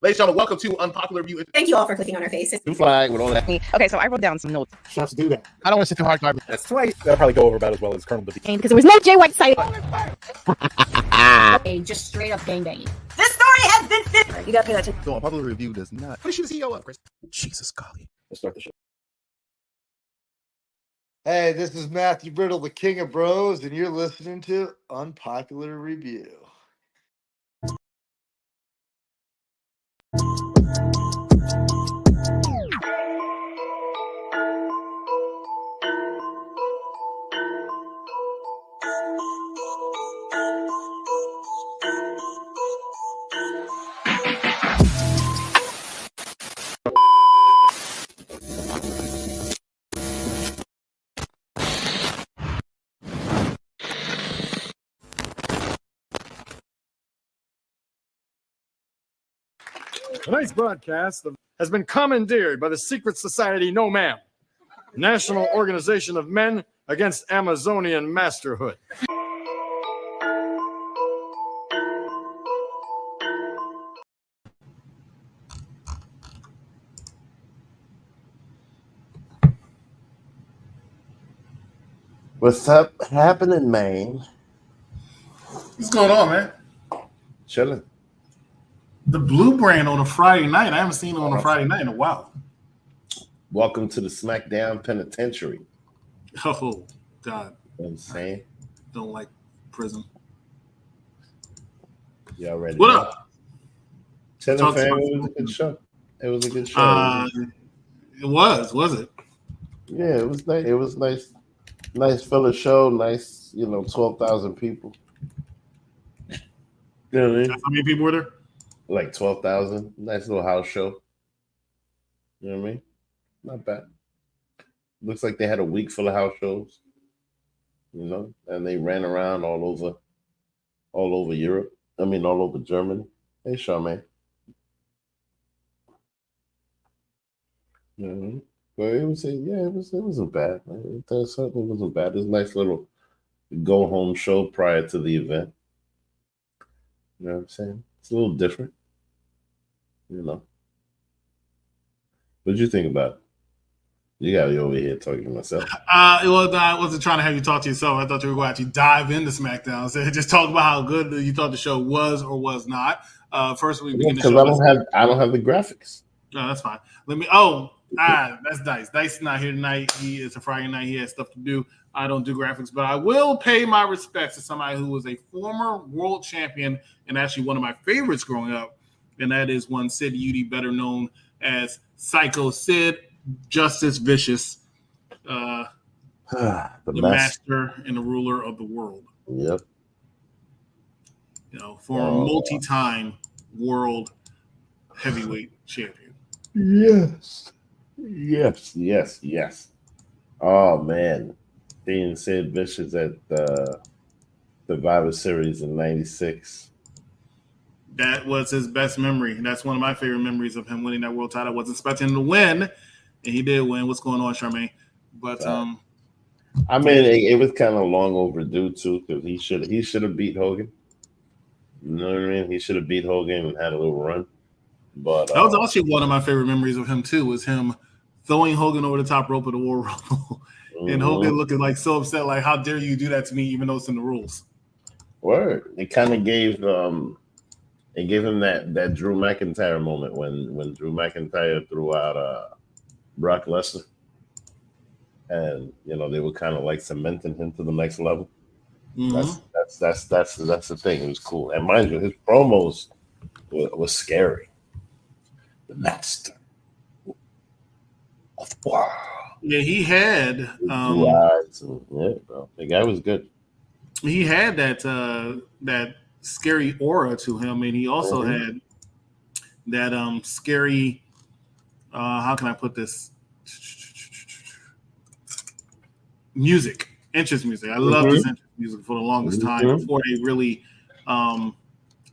Ladies and gentlemen, welcome to Unpopular Review. Thank you all for clicking on our faces. New flag with all that. Okay, so I wrote down some notes. Shots do that. I don't want to sit too hard. That's twice. That'll probably go over about as well as Colonel Defeat. Because there was no Jay White sighting. Just straight up gangbanging. This story has been fit. You gotta pay attention. So Unpopular Review does not. What is she the CEO of, Chris? Jesus, golly. Let's start the show. Hey, this is Matthew Brittle, the King of Bros, and you're listening to Unpopular Review. Tonight's broadcast has been commandeered by the secret society No Ma'am, National Organization of Men Against Amazonian Masterhood. What's up happening, man? What's going on, man? Chilling. The Blue Brand on a Friday night. I haven't seen it on a Friday night in a while. Welcome to the Smackdown Penitentiary. Oh, God. You know what I'm saying? Don't like prison. Y'all ready? What up? Chilling, Talk to fam. me. It was a good show. It was a good show. It was it? Yeah, it was nice. It was nice. Nice filler show. Nice, 12,000 people. You know what I mean? How many people were there? Like 12,000. Nice little house show. You know what I mean? Not bad. Looks like they had a week full of house shows. And they ran around all over Europe. I mean, all over Germany. Hey, Charmaine. But it wasn't bad. It certainly wasn't bad. It was a nice little go home show prior to the event. You know what I'm saying? It's a little different. What did you think about it? You got me over here talking to myself. I wasn't trying to have you talk to yourself. I thought you were going to actually dive into SmackDown. So just talk about how good you thought the show was or was not. First, we begin the show. Because I don't have the graphics. No, that's fine. That's Dice. Dice is not here tonight. It's a Friday night. He has stuff to do. I don't do graphics, but I will pay my respects to somebody who was a former world champion and actually one of my favorites growing up, and that is one Sid Udy, better known as Psycho Sid, Justice Vicious, the master and the ruler of the world. Yep. Former multi-time world heavyweight champion. Yes. Oh man, being Sid Vicious at the Survivor Series in '96. That was his best memory. That's one of my favorite memories of him winning that world title. I wasn't expecting him to win, and he did win. What's going on, Charmaine? But it was kind of long overdue too, because he should have beat Hogan. You know what I mean? He should have beat Hogan and had a little run. But that was also one of my favorite memories of him too, was him throwing Hogan over the top rope of the War Rumble. And Hogan looking like so upset, like, how dare you do that to me, even though it's in the rules. Word. It kind of gave him that Drew McIntyre moment when Drew McIntyre threw out Brock Lesnar. And they were kind of like cementing him to the next level. Mm-hmm. That's the thing. It was cool. And mind you, his promos was scary. The master of the world. Yeah, he had blue eyes. Bro. The guy was good. He had that scary aura to him, and he also had that scary. How can I put this? Music, entrance music. I love this entrance music for the longest time before they really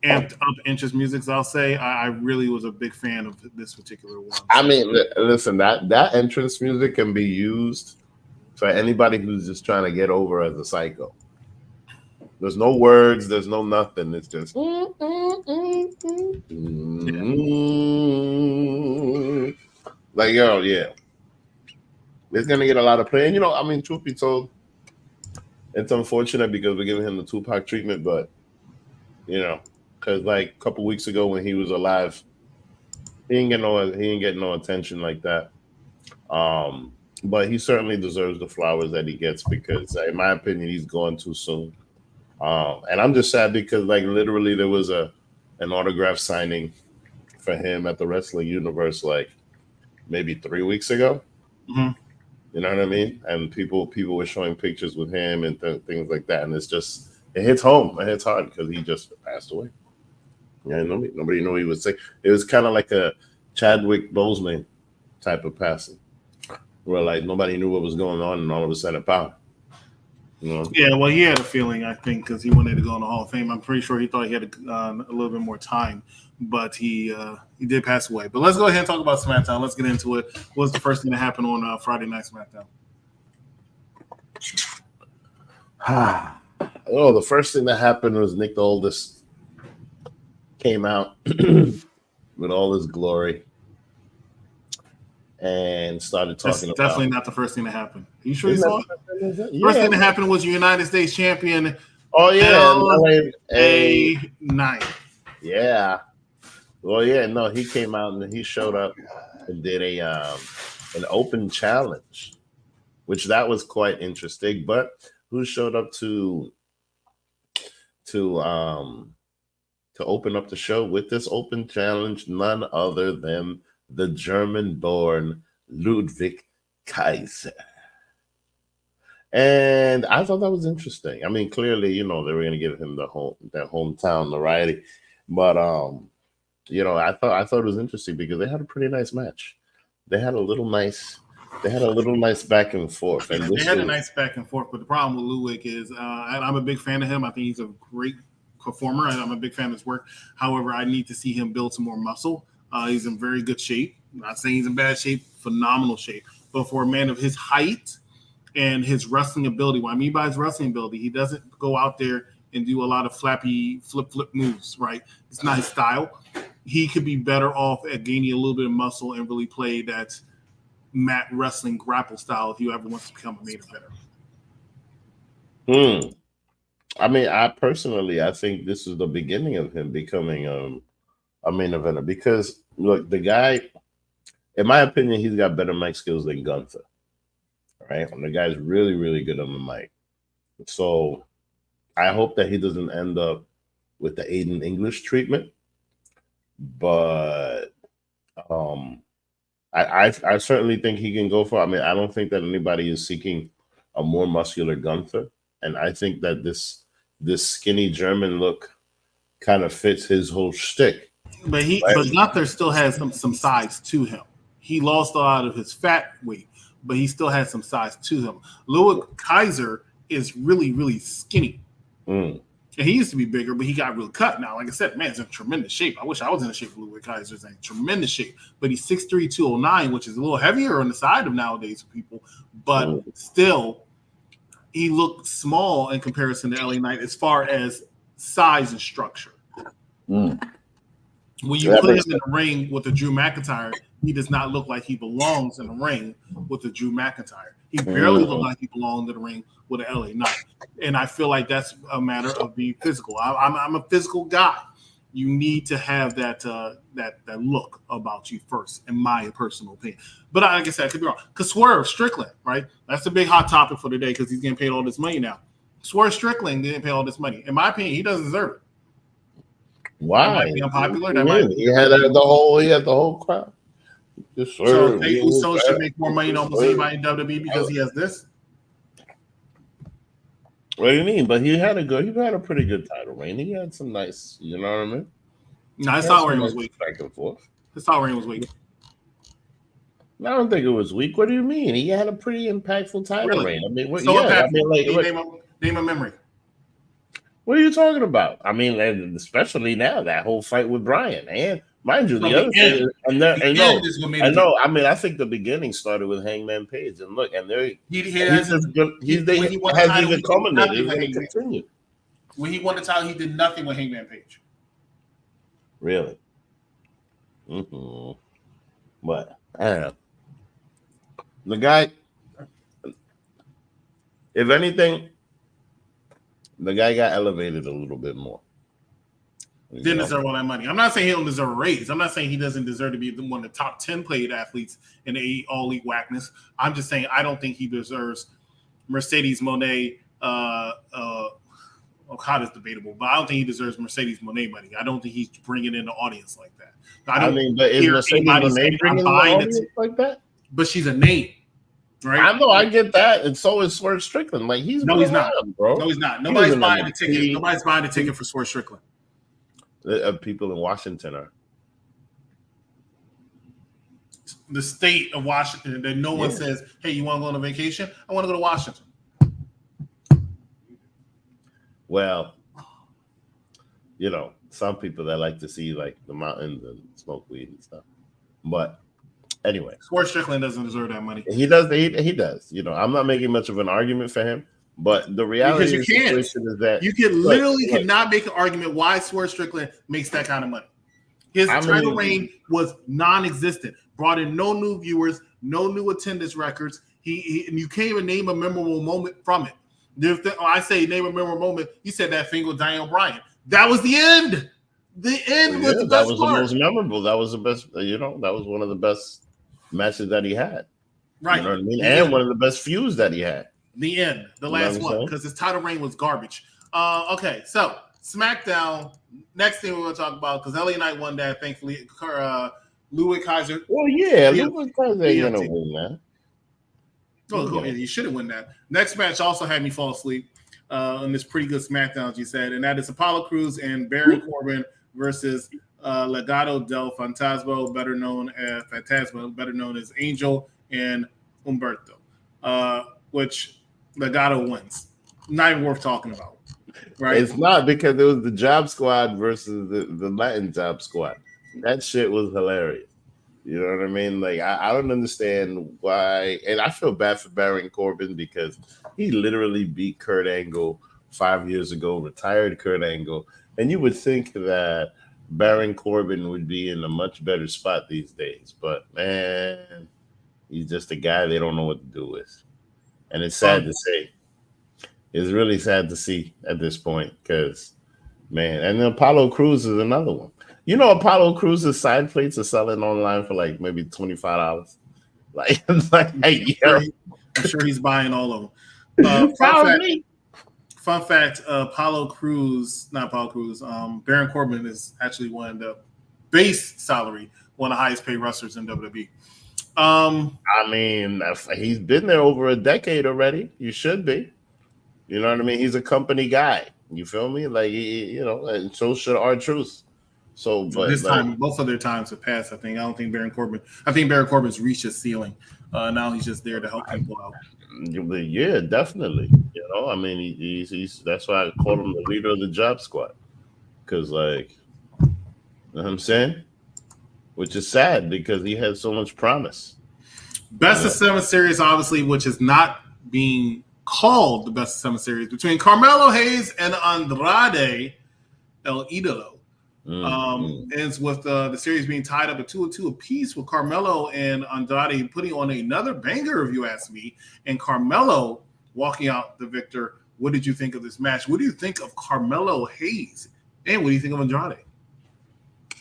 amped up entrance music. So I'll say I really was a big fan of this particular one. I mean, listen, that entrance music can be used for anybody who's just trying to get over as a psycho. There's no words. There's no nothing. It's just. Like, yo, yeah. It's going to get a lot of play. And, I mean, truth be told, it's unfortunate because we're giving him the Tupac treatment, but, because like a couple weeks ago when he was alive, he ain't get no attention like that. But he certainly deserves the flowers that he gets because, in my opinion, he's gone too soon. And I'm just sad because, like, literally there was an autograph signing for him at the Wrestling Universe, like, maybe 3 weeks ago. Mm-hmm. You know what I mean? And people were showing pictures with him and things like that. And it hits home. It hits hard because he just passed away. Yeah, nobody knew he was sick. It was kind of like a Chadwick Boseman type of passing, where like nobody knew what was going on, and all of a sudden, pow. Yeah, well, he had a feeling, I think, because he wanted to go in the Hall of Fame. I'm pretty sure he thought he had a little bit more time, but he did pass away. But let's go ahead and talk about SmackDown. Let's get into it. What was the first thing that happened on Friday Night SmackDown? The first thing that happened was Nick the Oldest came out with all his glory and started talking about. Definitely not the first thing that happened. Are you sure you saw it? First thing that happened was United States champion. Oh yeah, LA Knight. Yeah. Well, yeah, no, he came out and he showed up and did an open challenge, which that was quite interesting. But who showed up to open up the show with this open challenge? None other than the German-born Ludwig Kaiser. And I thought that was interesting. I mean, clearly, they were going to give him that hometown notoriety, but I thought it was interesting because they had a pretty nice match. They had a little nice back and forth. And they had a nice back and forth, but the problem with Ludwig is I'm a big fan of him. I think he's a great performer. I'm a big fan of his work. However, I need to see him build some more muscle. He's in very good shape. I'm not saying he's in bad shape, phenomenal shape. But for a man of his height and his wrestling ability, what I mean by his wrestling ability, he doesn't go out there and do a lot of flappy flip moves, right? It's not his style. He could be better off at gaining a little bit of muscle and really play that mat wrestling grapple style if he ever wants to become a main eventer. I mean, I think this is the beginning of him becoming a main eventer because, look, the guy, in my opinion, he's got better mic skills than Gunther, right? And the guy's really, really good on the mic. So I hope that he doesn't end up with the Aiden English treatment, but I certainly think he can go for it. I mean, I don't think that anybody is seeking a more muscular Gunther, and I think that this skinny German look kind of fits his whole shtick. But Gunther still has some size to him. He lost a lot of his fat weight, but he still has some size to him. Ludwig Kaiser is really, really skinny. And he used to be bigger, but he got real cut now. Like I said, man's in tremendous shape. I wish I was in the shape of Ludwig Kaiser's in tremendous shape. But he's 6'3", 209, which is a little heavier on the side of nowadays for people. But still, he looked small in comparison to LA Knight as far as size and structure. When you put him in the ring with the Drew McIntyre, he does not look like he belongs in the ring with the Drew McIntyre. He barely looks like he belongs in the ring with an LA Knight. And I feel like that's a matter of being physical. I'm a physical guy. You need to have that look about you first, in my personal opinion. But like I said, I could be wrong. Because Swerve Strickland, right? That's a big hot topic for today because he's getting paid all this money now. Swerve Strickland didn't pay all this money. In my opinion, he doesn't deserve it. Why? That might be unpopular. He had the whole crowd. So Jey Uso should make more money than almost anybody in WWE because he has this. What do you mean? But he had a pretty good title reign. He had some nice, you know what I mean? No, his title reign was weak. Back and forth. His title reign was weak. I don't think it was weak. What do you mean? He had a pretty impactful title reign. I mean, name a memory. What are you talking about? I mean, especially now that whole fight with Bryan, and mind you, the other thing, I know. I mean, I think the beginning started with Hangman Page, and look, and he hasn't even culminated. He's going to continue. When he won the title, he did nothing with Hangman Page. Really? But I don't know. The guy, if anything, the guy got elevated a little bit more. Didn't deserve all that money. I'm not saying he don't deserve a raise. I'm not saying he doesn't deserve to be one of the top 10 paid athletes in the all elite whackness. I'm just saying I don't think he deserves Mercedes Moné. Hot is debatable, but I don't think he deserves Mercedes Moné money. I don't think he's bringing in the audience like that. I mean, but is Mercedes Moné bringing in the audience like that? But she's a name, right? I know, I get that, and so is Swerve Strickland. Like he's not, bro. No, he's not. Nobody's buying the ticket. Nobody's buying the ticket for Swerve Strickland. People in Washington are. The state of Washington that no one says, "Hey, you want to go on a vacation? I want to go to Washington." Well, some people that like to see like the mountains and smoke weed and stuff. But anyway, Swerve Strickland doesn't deserve that money. He does. He does. I'm not making much of an argument for him, but the reality is that you can literally cannot make an argument why Swerve Strickland makes that kind of money. His title reign was non-existent. Brought in no new viewers, no new attendance records. And you can't even name a memorable moment from it. I say name a memorable moment. You said that thing with Daniel Bryan. That was the end. The end was the best. That was the most memorable. That was the best. That was one of the best matches that he had. Right. You know what I mean? And one of the best feuds that he had. The end. The last one. Because his title reign was garbage. Okay. So SmackDown. Next thing we're going to talk about, because LA Knight won that, thankfully. Louis Kaiser. Well, yeah. Louis Kaiser ain't going to win that. Oh, you should have won that. Next match also had me fall asleep on this pretty good SmackDown, as you said, and that is Apollo Crews and Baron Corbin versus Legado del Fantasma, better known as Angel and Humberto, which Legado wins. Not even worth talking about, right? It's not, because it was the Job Squad versus the Latin Job Squad. That shit was hilarious. You know what I mean? Like, I don't understand why. And I feel bad for Baron Corbin because he literally beat Kurt Angle 5 years ago, retired Kurt Angle. And you would think that Baron Corbin would be in a much better spot these days. But, man, he's just a guy they don't know what to do with. And it's sad to say. It's really sad to see at this point because, man, and then Apollo Crews is another one. Apollo Crews' side plates are selling online for like maybe $25. I'm sure he's buying all of them. Fun fact, Baron Corbin is actually one of the base salary, one of the highest paid wrestlers in WWE. I mean, he's been there over a decade already. You should be. You know what I mean? He's a company guy. You feel me? Like, and so should R-Truth. So, but this time, both of their times have passed. I think Baron Corbin's reached his ceiling. Now he's just there to help people out. Yeah, definitely. I mean, he's that's why I call him the leader of the Job Squad. Because, like, you know what I'm saying? Which is sad because he had so much promise. Best of 7 series, obviously, which is not being called the best of 7 series, between Carmelo Hayes and Andrade El Idolo. Ends with the series being tied up at 2-2 apiece, with Carmelo and Andrade putting on another banger, if you ask me, and Carmelo walking out the victor. What did you think of this match? What do you think of Carmelo Hayes? And what do you think of Andrade?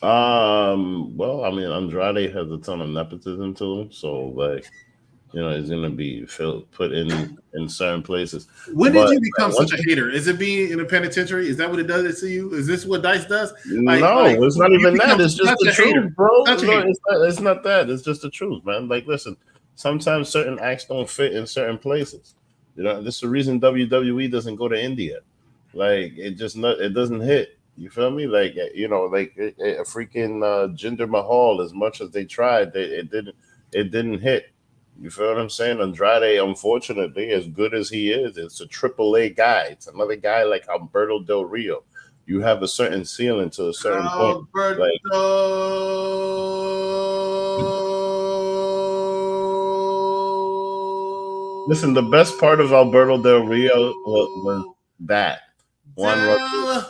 Well, I mean, Andrade has a ton of nepotism to him, so like, he's gonna be put in certain places. When did you become such a hater? Is it being in a penitentiary? Is that what it does to you? Is this what Dice does? No, it's not even that. It's just the truth, bro. It's not that. It's just the truth, man. Like, listen, sometimes certain acts don't fit in certain places. This is the reason WWE doesn't go to India. Like, it doesn't hit. You feel me? Like, a freaking Jinder Mahal, as much as they tried, it didn't hit. You feel what I'm saying? Andrade, unfortunately, as good as he is, it's a AAA guy. It's another guy like Alberto Del Rio. You have a certain ceiling to a certain point. Like, listen, the best part of Alberto Del Rio was that one. The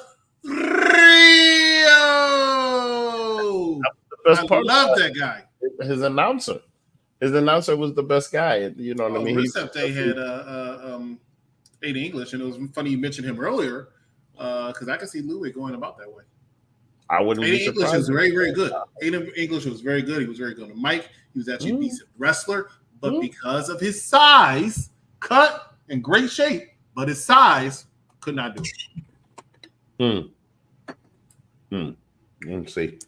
best part. I love that guy. His announcer. his announcer was the best guy. You know what I mean? Rusev Day had Aiden English, and it was funny you mentioned him earlier because I can see Louis going about that way. I wouldn't be Aiden English surprised. was very, very good. Aiden English was very good. He was very good on the mic. He was actually a decent wrestler, but because of his size, cut in great shape, but his size could not do it. Let's see.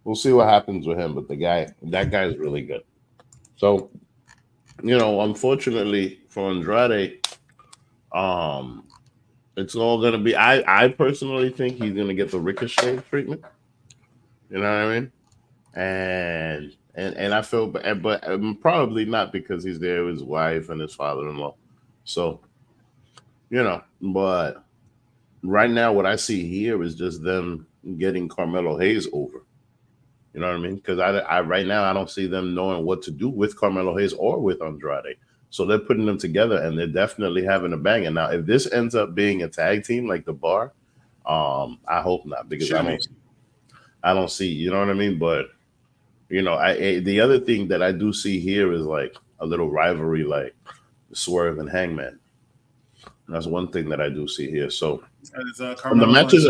We'll see what happens with him, but that guy is really good. So, unfortunately for Andrade, it's all gonna be. I personally think he's gonna get the Ricochet treatment. You know what I mean? And I feel, but probably not because he's there with his wife and his father-in-law. So, but right now, what I see here is just them getting Carmelo Hayes over. You know what I mean? Because I right now I don't see them knowing what to do with Carmelo Hayes or with Andrade. So they're putting them together, and they're definitely having a bang. And now, if this ends up being a tag team like the Bar, I hope not, because I don't see. You know what I mean? But the other thing that I do see here is like a little rivalry, like Swerve and Hangman. And that's one thing that I do see here. So the matches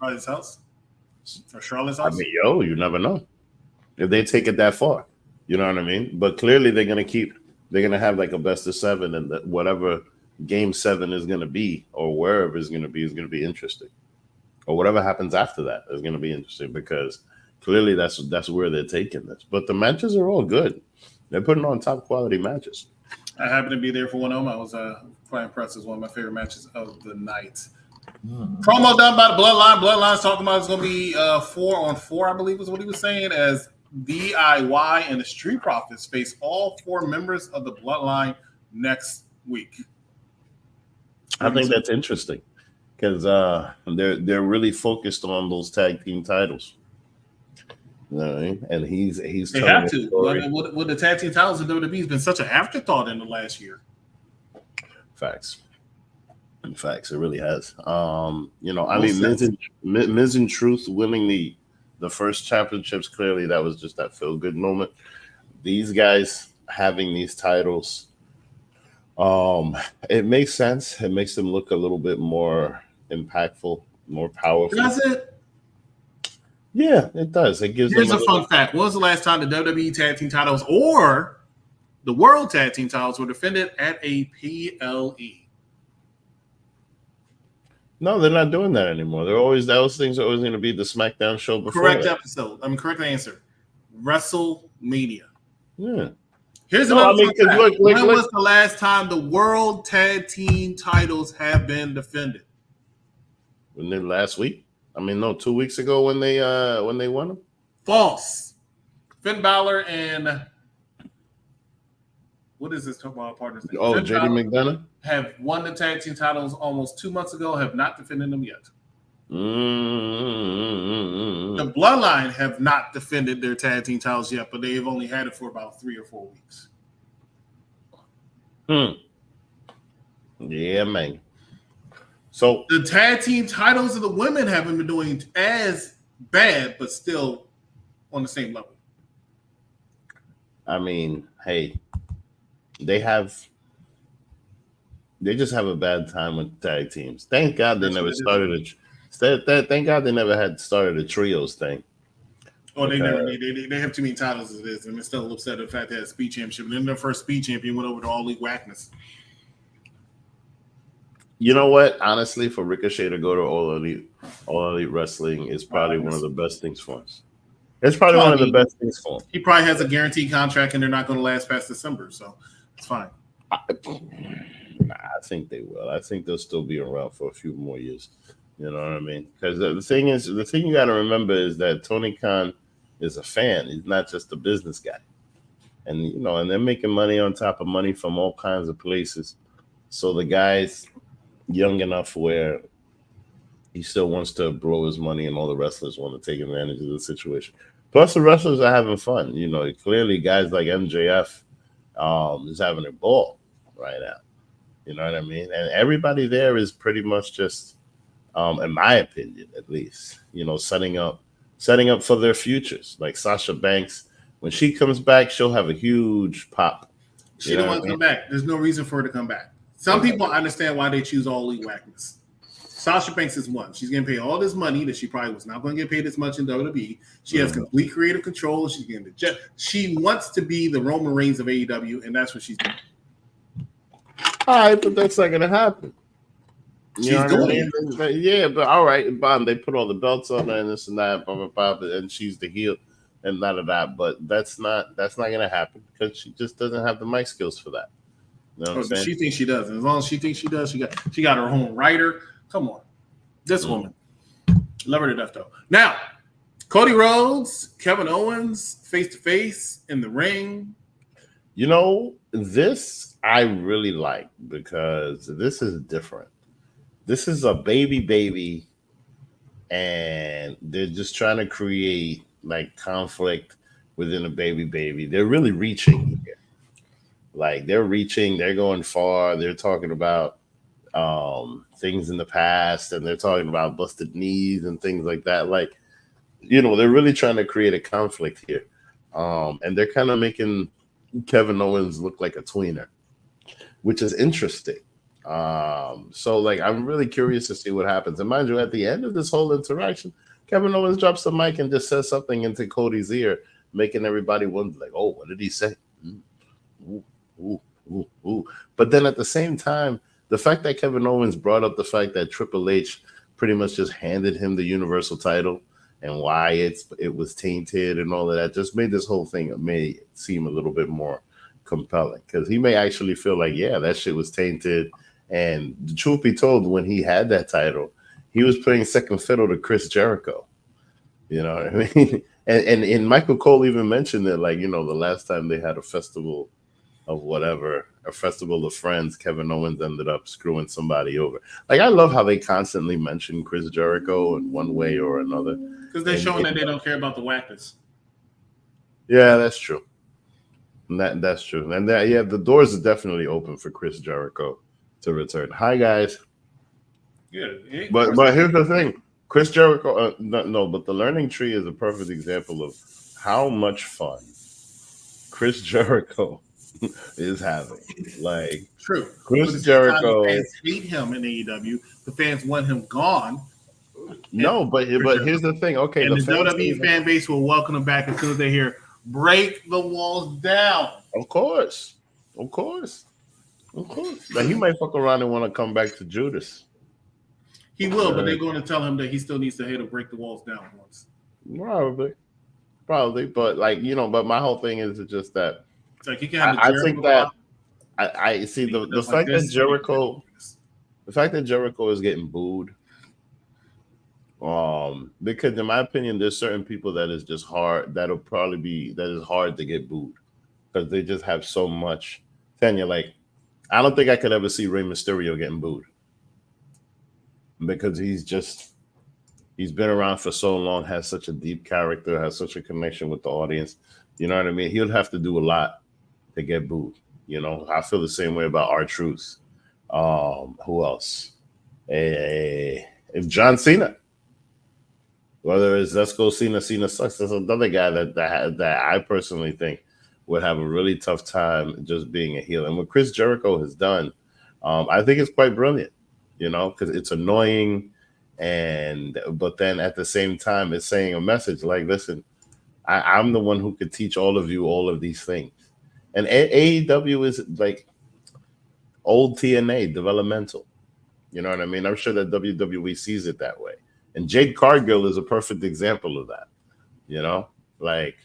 are his house or Charlotte's house. I mean, you never know if they take it that far. You know what I mean? But clearly, they're gonna have like a best of 7, and whatever game 7 is gonna be, or wherever it's gonna be interesting. Or whatever happens after that is gonna be interesting, because clearly that's where they're taking this. But the matches are all good. They're putting on top quality matches. I happened to be there for one of them. I was quite impressed. It was one of my favorite matches of the night. Promo done by the Bloodline. Bloodline's talking about it's going to be 4-on-4, I believe is what he was saying, as DIY and the Street Profits face all 4 members of the Bloodline next week. I think that's interesting, because they're really focused on those tag team titles. You know what I mean? And he's they have to. With the tag team titles in WWE has been such an afterthought in the last year. Facts. In fact, it really has. Miz and Truth winning the first championships, clearly that was just that feel-good moment. These guys having these titles, it makes sense. It makes them look a little bit more impactful, more powerful. Does it? Yeah, it does. It gives. Here's a fun fact. When was the last time the WWE Tag Team titles or the World Tag Team titles were defended at a PLE? No, they're not doing that anymore. Those things are always going to be the Smackdown show before. Correct episode. Correct answer. WrestleMania. Yeah. Here's another fun fact. When was the last time the World Tag Team titles have been defended? When they last week? I mean, no, 2 weeks ago when they won them? False. Finn Balor and what is this partner's name? Oh, Finn JD McDonough have won the tag team titles almost 2 months ago, have not defended them yet. Mm-hmm. The Bloodline have not defended their tag team titles yet, but they've only had it for about 3 or 4 weeks. Yeah, man. So the tag team titles of the women haven't been doing as bad, but still on the same level. I mean, hey, they just have a bad time with tag teams. Thank God they never started thank God they never had started a trios thing. Oh, they have too many titles as it is, and they're still upset at the fact they had a speed championship. And then their first speed champion went over to All Elite Whackness. You know what? Honestly, for Ricochet to go to All Elite Wrestling is probably one of the best things for us. It's probably one of the best things for him. He probably has a guaranteed contract, and they're not going to last past December, so it's fine. I think they will. I think they'll still be around for a few more years. You know what I mean? Because the thing you got to remember is that Tony Khan is a fan. He's not just a business guy, and and they're making money on top of money from all kinds of places. So the guy's young enough where he still wants to blow his money, and all the wrestlers want to take advantage of the situation. Plus, the wrestlers are having fun. Clearly guys like MJF is having a ball right now. You know what I mean? And everybody there is pretty much just, in my opinion, at least, setting up for their futures. Like Sasha Banks When she comes back, she'll have a huge pop. She don't want to come back. There's no reason for her to come back. Some people understand why they choose all elite wackness. Sasha Banks is one. She's getting paid all this money that she probably was not going to get paid as much in WWE. She has complete creative control. She's getting the jet. She wants to be the Roman Reigns of AEW, and that's what she's doing. All right, but that's not going to happen. She's doing it. Yeah, but all right, Bond, they put all the belts on her and this and that, blah, blah, blah, and she's the heel and none of that. But that's not going to happen because she just doesn't have the mic skills for that. You know what I'm saying? She thinks she does. As long as she thinks she does, she got her own writer. Come on. This woman. Love her to death, though. Now, Cody Rhodes, Kevin Owens, face-to-face in the ring. You know, this I really like because this is different. This is a baby, and they're just trying to create like conflict within a baby. They're really reaching here. Like they're reaching, they're going far. They're talking about things in the past, and they're talking about busted knees and things like that. Like, you know, they're really trying to create a conflict here. And they're kind of making Kevin Owens look like a tweener, which is interesting. So like I'm really curious to see what happens. And mind you, at the end of this whole interaction, Kevin Owens drops the mic and just says something into Cody's ear, making everybody wonder, like, oh, what did he say? Ooh. But then at the same time, the fact that Kevin Owens brought up the fact that Triple H pretty much just handed him the Universal title and why it was tainted and all of that just made this whole thing seem a little bit more compelling, because he may actually feel like, yeah, that shit was tainted. And the truth be told, when he had that title, he was playing second fiddle to Chris Jericho. You know what I mean? And Michael Cole even mentioned that, like, you know, the last time they had a festival of whatever, a festival of friends, Kevin Owens ended up screwing somebody over. Like, I love how they constantly mention Chris Jericho in one way or another. Because they're showing that they don't care about the whackers. Yeah, that's true. That's true. And the doors are definitely open for Chris Jericho to return. Hi, guys. Yeah. But here's the thing. Chris Jericho, but the learning tree is a perfect example of how much fun Chris Jericho is having. Like, true. Chris Jericho. The fans hate him in AEW. The fans want him gone. No, but here's the thing. Okay, and the WWE fan base will welcome him back as soon as they hear "break the walls down." Of course. But he might fuck around and want to come back to Judas. He will, but they're going to tell him that he still needs to hit or break the walls down once. Probably, but like, you know, but my whole thing is just that. It's like you can have I think that I see the fact that Jericho is getting booed. Because in my opinion, there's certain people that is just hard. That is hard to get booed because they just have so much. Tanya, like, I don't think I could ever see Rey Mysterio getting booed because he's been around for so long, has such a deep character, has such a connection with the audience. You know what I mean? He'll have to do a lot to get booed. You know, I feel the same way about R-Truth. Who else? If John Cena. Whether it's Let's Go Cena sucks, that's another guy that I personally think would have a really tough time just being a heel. And what Chris Jericho has done, I think it's quite brilliant, you know, because it's annoying, but then at the same time, it's saying a message like, listen, I'm the one who could teach all of you all of these things. And AEW is like old TNA, developmental. You know what I mean? I'm sure that WWE sees it that way. And Jade Cargill is a perfect example of that. You know, like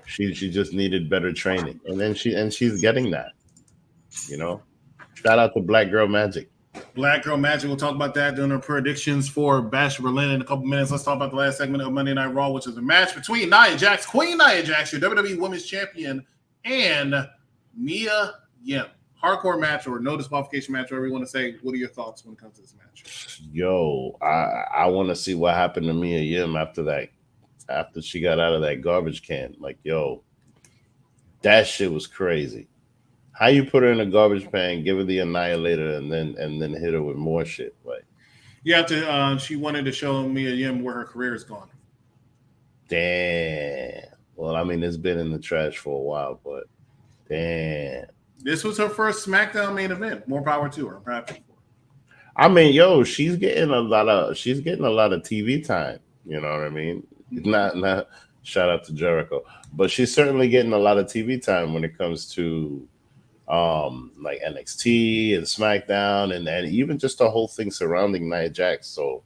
she just needed better training, and then she's getting that. You know, shout out to Black Girl Magic. Black Girl Magic. We'll talk about that during our predictions for Bash Berlin in a couple minutes. Let's talk about the last segment of Monday Night Raw, which is a match between Queen Nia Jax, your WWE Women's Champion, and Mia Yim. Hardcore match or no disqualification match, whatever you want to say. What are your thoughts when it comes to this match? Yo, I want to see what happened to Mia Yim after she got out of that garbage can. Like, yo, that shit was crazy. How you put her in a garbage pan, give her the annihilator, and then hit her with more shit? Like, you have to. She wanted to show Mia Yim where her career is gone. Damn. Well, I mean, it's been in the trash for a while, but damn. This was her first SmackDown main event. More power to her. I'm happy for her. I mean, yo, she's getting a lot of TV time. You know what I mean? Not shout out to Jericho, but she's certainly getting a lot of TV time when it comes to like NXT and SmackDown and even just the whole thing surrounding Nia Jax. So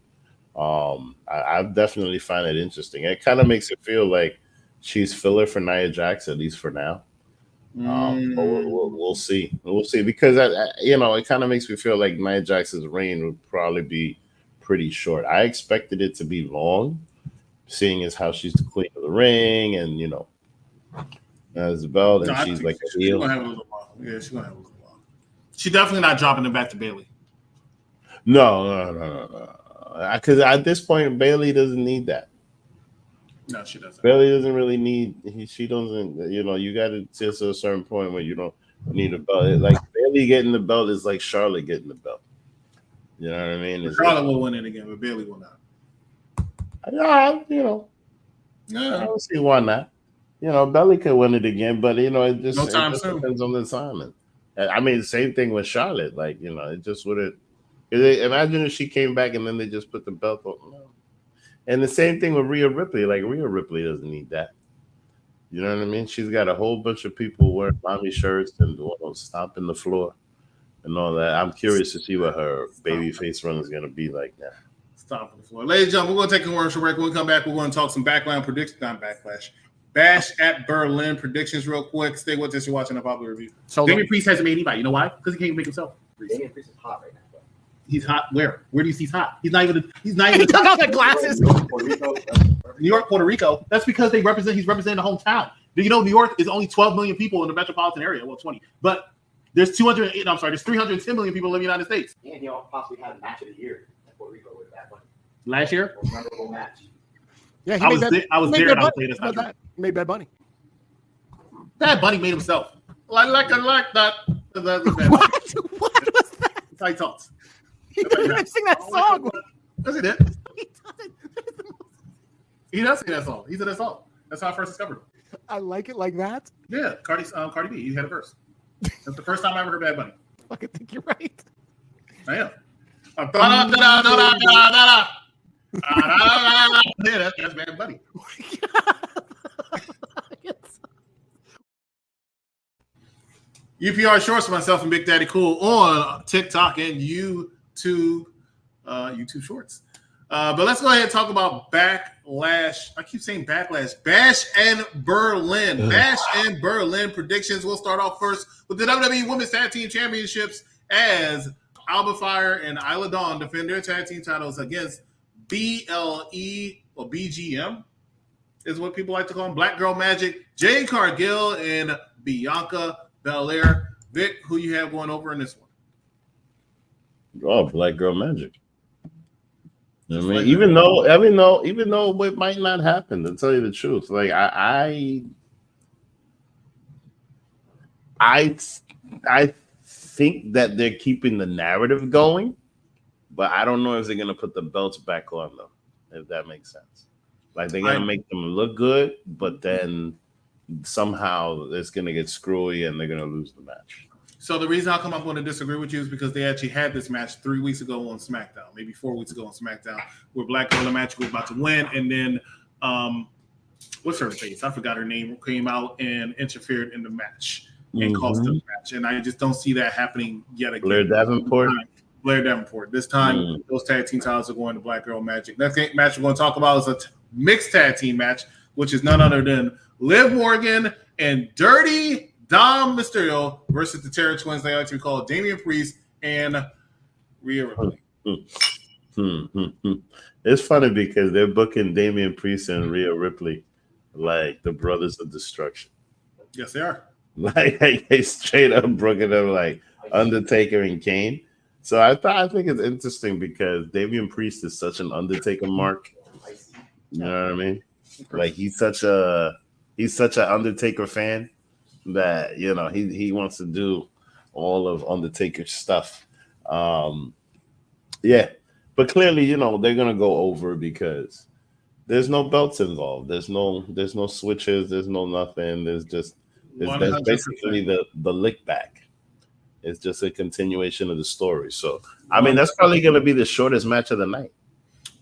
I definitely find it interesting. It kind of makes it feel like she's filler for Nia Jax, at least for now. But we'll see. We'll see, because it kind of makes me feel like Nia Jax's reign would probably be pretty short. I expected it to be long, seeing as how she's the queen of the ring, and as the belt, and she's like a heel. Gonna have a little while. Yeah, she's gonna have a little while. She's definitely not dropping it back to Bayley. No. Because at this point, Bayley doesn't need that. No, she doesn't. Bayley doesn't really need. She doesn't. You got to get to a certain point where you don't need a belt. Like Bayley getting the belt is like Charlotte getting the belt. You know what I mean? Charlotte will win it again, but Bayley will not. I don't see why not. Bayley could win it again, but it just depends on the assignment. I mean, the same thing with Charlotte. Like it just wouldn't. Imagine if she came back and then they just put the belt on. No. And the same thing with Rhea Ripley. Like Rhea Ripley doesn't need that. You know what I mean? She's got a whole bunch of people wearing mommy shirts and stomping the floor and all that. I'm curious to see what her babyface run is going to be like now. Stomping the floor. Ladies and gentlemen, we're going to take a commercial break. When we come back, we're going to talk some backline predictions. Not backlash. Bash at Berlin predictions real quick. Stay with us. You're watching a popular review. So Damian Priest hasn't made anybody. You know why? Because he can't make himself. Damian Priest is hot right now. He's hot. Where? Where do you see he's hot? He's not even. He took out the glasses. New York, Puerto Rico. That's because he's representing the hometown. Do you know New York is only 12 million people in the metropolitan area? Well, 20. But there's 310 million people in the United States. And he possibly had a match of the year in Puerto Rico with Bad Bunny. Last year? Most memorable match. Yeah, I was there and I was saying that's not true. Made Bad Bunny. Bad Bunny made himself. I like that. What was that? That's how he talks. He didn't even sing that song. Yes, he did. He does sing that song. He's in that song. That's how I first discovered him. I like it like that. Yeah, Cardi B. He had a verse. That's the first time I ever heard Bad Bunny. I fucking think you're right. I am. Yeah, that's Bad Bunny. UPR Shorts for myself and Big Daddy Cool on TikTok and YouTube Shorts. But let's go ahead and talk about Backlash. I keep saying Backlash. Bash and Berlin. Bash and Berlin predictions. We'll start off first with the WWE Women's Tag Team Championships as Alba Fire and Isla Dawn defend their tag team titles against BLE or BGM is what people like to call them. Black Girl Magic, Jade Cargill, and Bianca Belair. Vic, who you have going over in this one? Oh, Black Girl Magic. I mean, even though it might not happen, to tell you the truth, like I think that they're keeping the narrative going, but I don't know if they're gonna put the belts back on them, if that makes sense. Like they're gonna make them look good, but then somehow it's gonna get screwy and they're gonna lose the match. So the reason how come I'm going to disagree with you is because they actually had this match 3 weeks ago on SmackDown, maybe 4 weeks ago on SmackDown, where Black Girl Magic was about to win, and then what's her face? I forgot her name. Came out and interfered in the match and cost the match, and I just don't see that happening yet again. Blair Davenport. This time, those tag team titles are going to Black Girl Magic. Next match we're going to talk about is a mixed tag team match, which is none other than Liv Morgan and Dirty Dom Mysterio versus the Terror Twins. They like to be called Damian Priest and Rhea Ripley. It's funny because they're booking Damian Priest and Rhea Ripley like the Brothers of Destruction. Yes, they are. Like they straight up booking them like Undertaker and Kane. So I think it's interesting because Damian Priest is such an Undertaker mark. You know what I mean? Like he's such an Undertaker fan that he wants to do all of Undertaker's stuff. Yeah, but clearly they're gonna go over because there's no belts involved. There's no switches. There's no nothing. There's basically 100%. the lick back. It's just a continuation of the story. So I mean, that's probably going to be the shortest match of the night.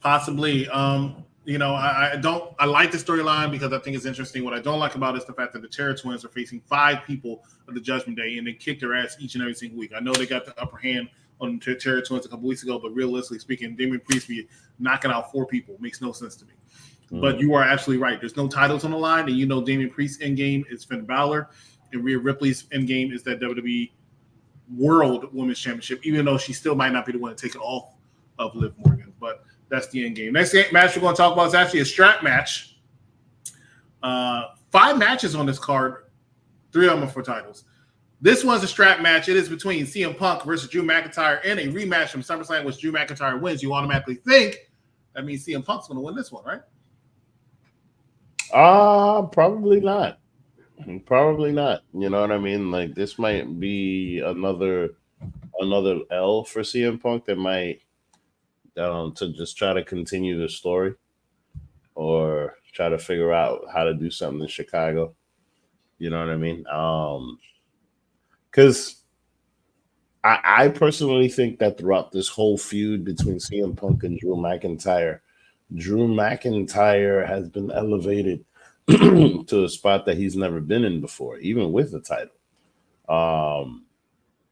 Possibly. I like the storyline because I think it's interesting. What I don't like about it is the fact that the Terror Twins are facing 5 people of the Judgment Day, and they kick their ass each and every single week. I know they got the upper hand on the Terror Twins a couple weeks ago, but realistically speaking, Damian Priest be knocking out 4 people makes no sense to me. But you are absolutely right. There's no titles on the line, and Damian Priest's end game is Finn Balor, and Rhea Ripley's end game is that WWE World Women's Championship, even though she still might not be the one to take it off of Liv Morgan. But that's the end game. Next match we're going to talk about is actually a strap match. 5 matches on this card, 3 of them are for titles. This one's a strap match. It is between CM Punk versus Drew McIntyre in a rematch from SummerSlam, which Drew McIntyre wins. You automatically think that means CM Punk's going to win this one, right? Probably not. Probably not. You know what I mean? Like, this might be another L for CM Punk that might to just try to continue the story or try to figure out how to do something in Chicago. You know what I mean? Because I personally think that throughout this whole feud between CM Punk and Drew McIntyre has been elevated to a spot that he's never been in before, even with the title.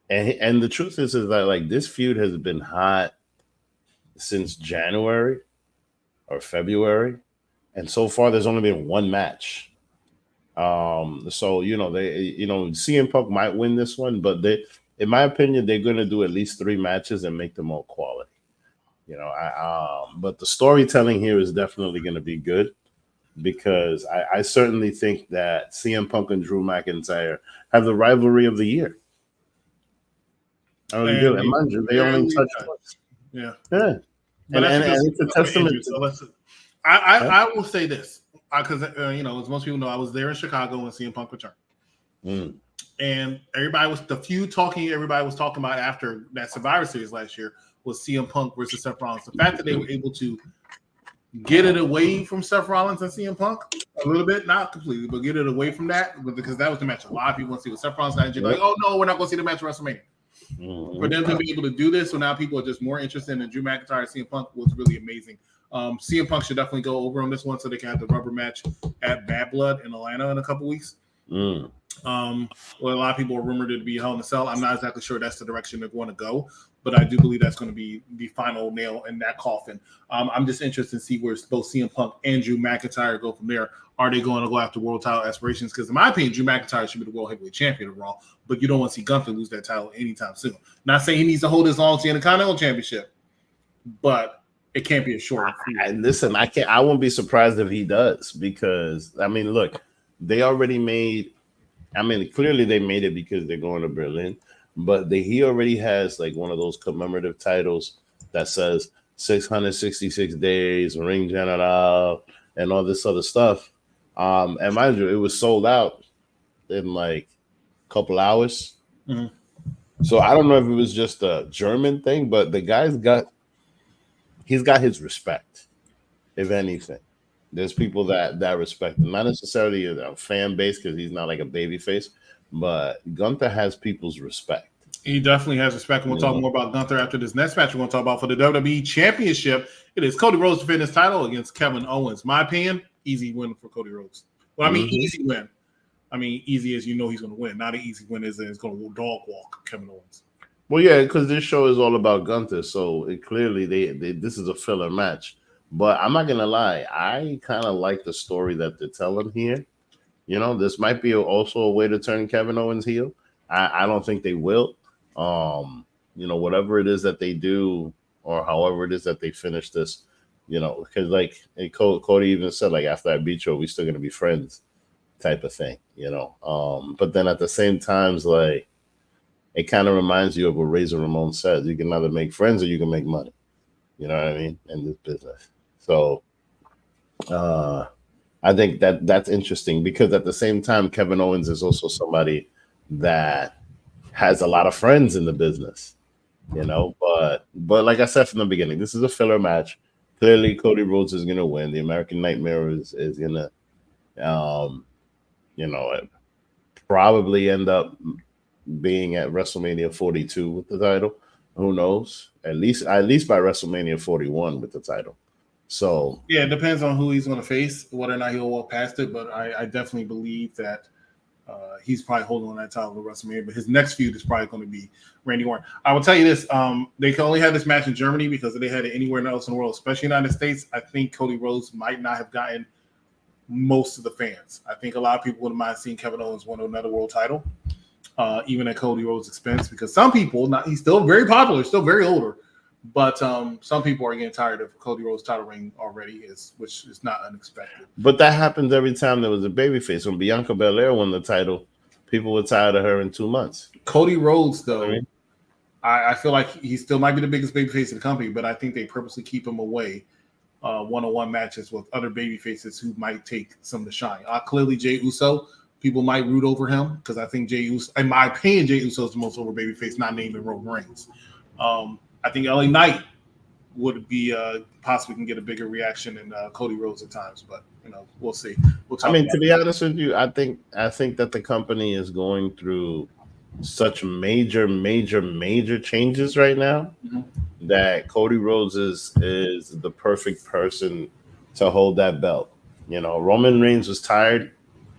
And the truth is that like this feud has been hot since January or February, and so far there's only been 1 match. So CM Punk might win this one, but in my opinion, they're going to do at least 3 matches and make them all quality. But the storytelling here is definitely going to be good because I certainly think that CM Punk and Drew McIntyre have the rivalry of the year. I really do. And mind you, they only touched once. Yeah. And it's a testament. I will say this because as most people know, I was there in Chicago when CM Punk returned, and everybody was talking about after that Survivor Series last year was CM Punk versus Seth Rollins. The fact that they were able to get it away from Seth Rollins and CM Punk a little bit, not completely, but get it away from that because that was the match a lot of people want to see with Seth Rollins. Like, oh no, we're not going to see the match at WrestleMania. For them to be able to do this, so now people are just more interested in Drew McIntyre and CM Punk was really amazing. CM Punk should definitely go over on this one so they can have the rubber match at Bad Blood in Atlanta in a couple weeks. Well, a lot of people are rumored to be Hell in a Cell. I'm not exactly sure that's the direction they're going to go, but I do believe that's going to be the final nail in that coffin. I'm just interested to see where both CM Punk and Drew McIntyre go from there. Are they going to go after world title aspirations? Because in my opinion, Drew McIntyre should be the world heavyweight champion of Raw, but you don't want to see Gunther lose that title anytime soon. Not saying he needs to hold as long as the Intercontinental Championship, but it can't be a short. Listen, I won't be surprised if he does because I mean, look, they already made. I mean, clearly they made it because they're going to Berlin, but he already has like one of those commemorative titles that says 666 days, ring general, and all this other stuff. And mind you, it was sold out in like a couple hours. So I don't know if it was just a German thing, but the guy's got his respect, if anything. There's people that respect him, not necessarily a fan base because he's not like a baby face, but Gunther has people's respect. He definitely has respect, and we'll talk more about Gunther after this next match we're going to talk about for the WWE Championship. It is Cody Rhodes defending his title against Kevin Owens. My opinion, easy win for Cody Rhodes. Well, I mean, easy win. I mean, easy as he's going to win. Not an easy win as it's going to dog walk Kevin Owens. Well, yeah, because this show is all about Gunther, so clearly this is a filler match. But I'm not gonna lie, I kind of like the story that they're telling here. This might be also a way to turn Kevin Owens heel. I don't think they will. Whatever it is that they do, or however it is that they finish this, because like Cody even said, like after I beat you, we still gonna be friends, type of thing. But then at the same time, like it kind of reminds you of what Razor Ramon says: you can either make friends or you can make money. You know what I mean? In this business. So I think that's interesting because at the same time, Kevin Owens is also somebody that has a lot of friends in the business, but like I said from the beginning, this is a filler match. Clearly, Cody Rhodes is gonna win. The American Nightmare is gonna, you know, probably end up being at WrestleMania 42 with the title. Who knows? At least by WrestleMania 41 with the title. So Yeah, it depends on who he's going to face, whether or not he'll walk past it. But I definitely believe that he's probably holding on that title to WrestleMania. But his next feud is probably going to be Randy Orton. I will tell you this: they can only have this match in Germany because if they had it anywhere else in the world, especially United States, I think Cody Rhodes might not have gotten most of the fans. I think a lot of people wouldn't mind seeing Kevin Owens win another world title, even at Cody Rhodes' expense, because some people, he's still very popular, still very older, but some people are getting tired of Cody Rhodes' title reign already, which is not unexpected. But that happens every time there was a babyface. When Bianca Belair won the title, people were tired of her in 2 months. Cody Rhodes, though, I feel like he still might be the biggest babyface in the company, but I think they purposely keep him away one-on-one matches with other babyfaces who might take some of the shine. Clearly, Jey Uso, people might root over him because I think Jey Uso, in my opinion, Jey Uso is the most over babyface, not naming Roman Reigns. I think LA Knight would be possibly can get a bigger reaction than Cody Rhodes at times, but we'll see. We'll talk. To be honest with you, I think that the company is going through such major changes right now that Cody Rhodes is the perfect person to hold that belt. Roman Reigns was tired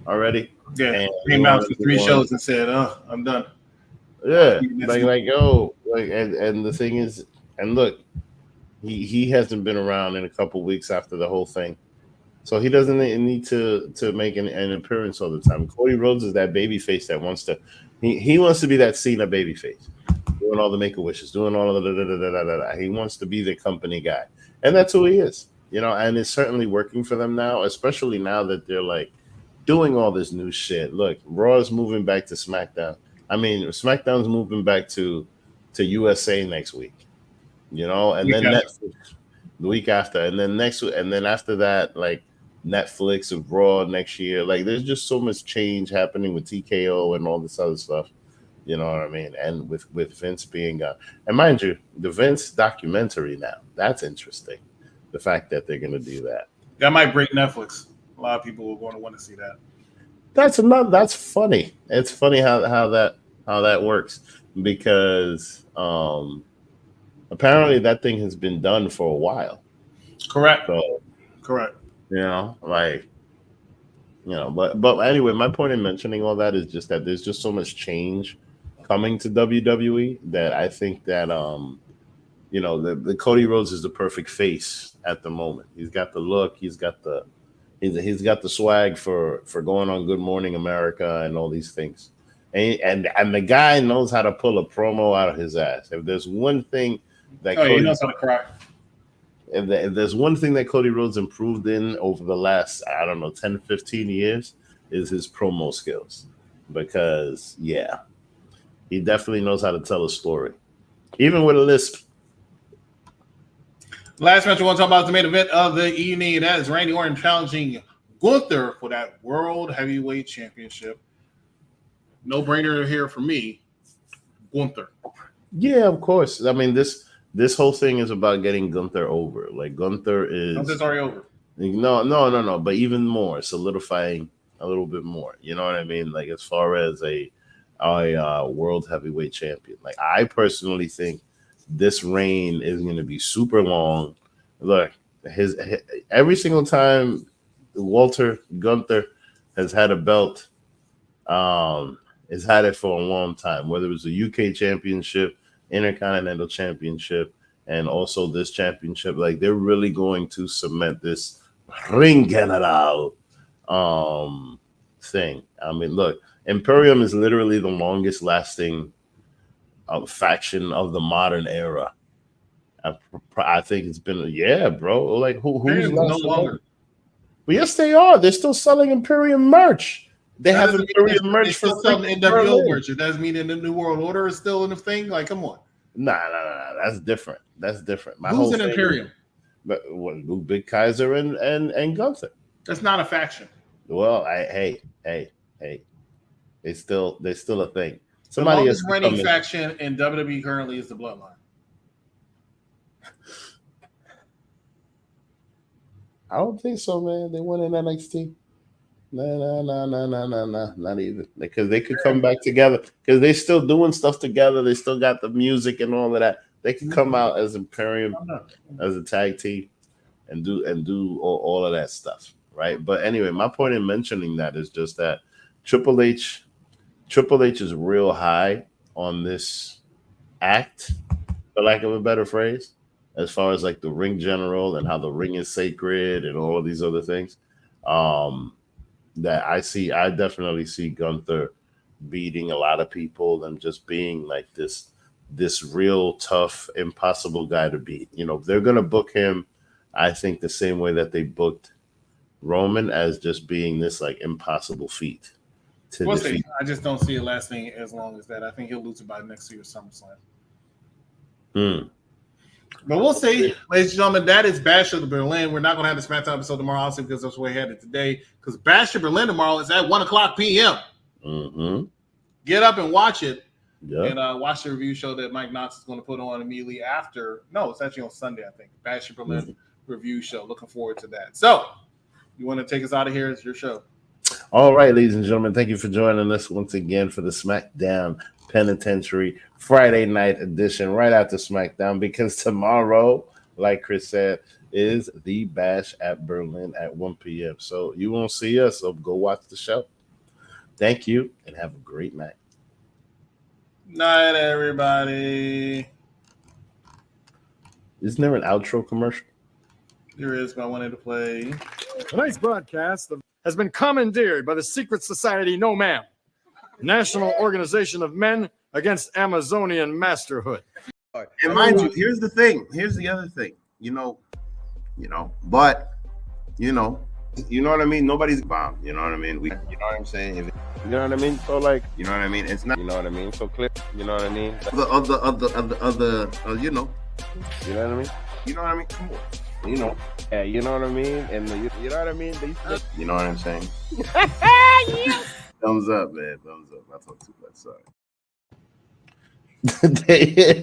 already. Yeah, and came out for 3 shows and said, I'm done. Yeah, and the thing is, and look, he hasn't been around in a couple weeks after the whole thing, so he doesn't need to make an appearance all the time. Cody Rhodes is that babyface that wants to, he wants to be that Cena babyface, doing all the Make-A-Wishes, doing all of the He wants to be the company guy, and that's who he is. And it's certainly working for them now, especially now that they're like doing all this new shit. Look, Raw is moving back to SmackDown. I mean, SmackDown's moving back to USA next week, and then Netflix the week after, and then after that, like Netflix and Raw next year. Like, there's just so much change happening with TKO and all this other stuff. You know what I mean? And with Vince being gone, and mind you, the Vince documentary now, that's interesting. The fact that they're going to do that might break Netflix. A lot of people are going to want to see that. That's funny. It's funny how that works, because apparently that thing has been done for a while. Correct. So, correct. But anyway, my point in mentioning all that is just that there's just so much change coming to WWE that I think that the Cody Rhodes is the perfect face at the moment. He's got the look, he's got the swag for going on Good Morning America and all these things, and the guy knows how to pull a promo out of his ass. If there's one thing that he knows how to cry. If there's one thing that Cody Rhodes improved in over the last 10, 15 years, is his promo skills, because he definitely knows how to tell a story, even with a lisp. Last match we want to talk about is the main event of the evening. That is Randy Orton challenging Gunther for that World Heavyweight Championship. No brainer here for me, Gunther. Yeah, of course. I mean, this whole thing is about getting Gunther over. Like, Gunther's already over. No. But even more, solidifying a little bit more. You know what I mean? Like, as far as a World Heavyweight Champion. Like, I personally think this reign is going to be super long. Look, his every single time Walter Gunther has had a belt, has had it for a long time, whether it was the UK Championship, Intercontinental Championship, and also this championship. Like, they're really going to cement this Ring General thing. I mean, look, Imperium is literally the longest lasting faction of the modern era. I think it's been bro. Like, who's no longer? Well, yes, they are. They're still selling Imperium merch. They have Imperium merch for selling NWO merch. It doesn't mean the New World Order is still in the thing. Like, come on. Nah. That's different. Who's an Imperium? But Big Kaiser and Gunther. That's not a faction. Well, hey. They're still a thing. The longest running faction in WWE currently is the Bloodline. I don't think so, man. They won in NXT. No, not even, because they could come back together because they still doing stuff together. They still got the music and all of that. They could come out as Imperium, as a tag team, and do all of that stuff, right? But anyway, my point in mentioning that is just that Triple H is real high on this act, for lack of a better phrase, as far as like the ring general and how the ring is sacred and all of these other things. That I definitely see Gunther beating a lot of people and just being like this real tough, impossible guy to beat. You know, they're gonna book him, I think, the same way that they booked Roman, as just being this like impossible feat to defeat. I just don't see it lasting as long as that. I think he'll lose it by next year's SummerSlam. But we'll see, ladies and gentlemen. That is Bash of Berlin. We're not going to have the SmackDown episode tomorrow, obviously, because that's where we had it today. Because Bash of Berlin tomorrow is at 1:00 p.m. Get up and watch it, and watch the review show that Mike Knox is going to put on immediately after. No, it's actually on Sunday, I think. Bash of Berlin review show. Looking forward to that. So, you want to take us out of here? It's your show. All right, ladies and gentlemen, thank you for joining us once again for the Smackdown Penitentiary Friday night edition, right after Smackdown, because tomorrow, like Chris said, is the Bash at Berlin at 1 p.m. So you won't see us, so go watch the show. Thank you, and have a great night. Night, everybody. Isn't there an outro commercial? There is, but I wanted to play. Tonight's broadcast has been commandeered by the secret society No Ma'am, National Organization of Men Against Amazonian Masterhood. And mind you, here's the thing. Here's the other thing. You know what I mean? Nobody's bomb. You know what I mean? You know what I'm saying? You know what I mean? So like, you know what I mean? It's not. You know what I mean? So clear. You know what I mean? You know. You know what I mean? You know what I mean? Come on. You know. Yeah. You know what I mean? And you know what I mean? You know what I'm saying? Thumbs up, man. Thumbs up. I talk too much. Sorry.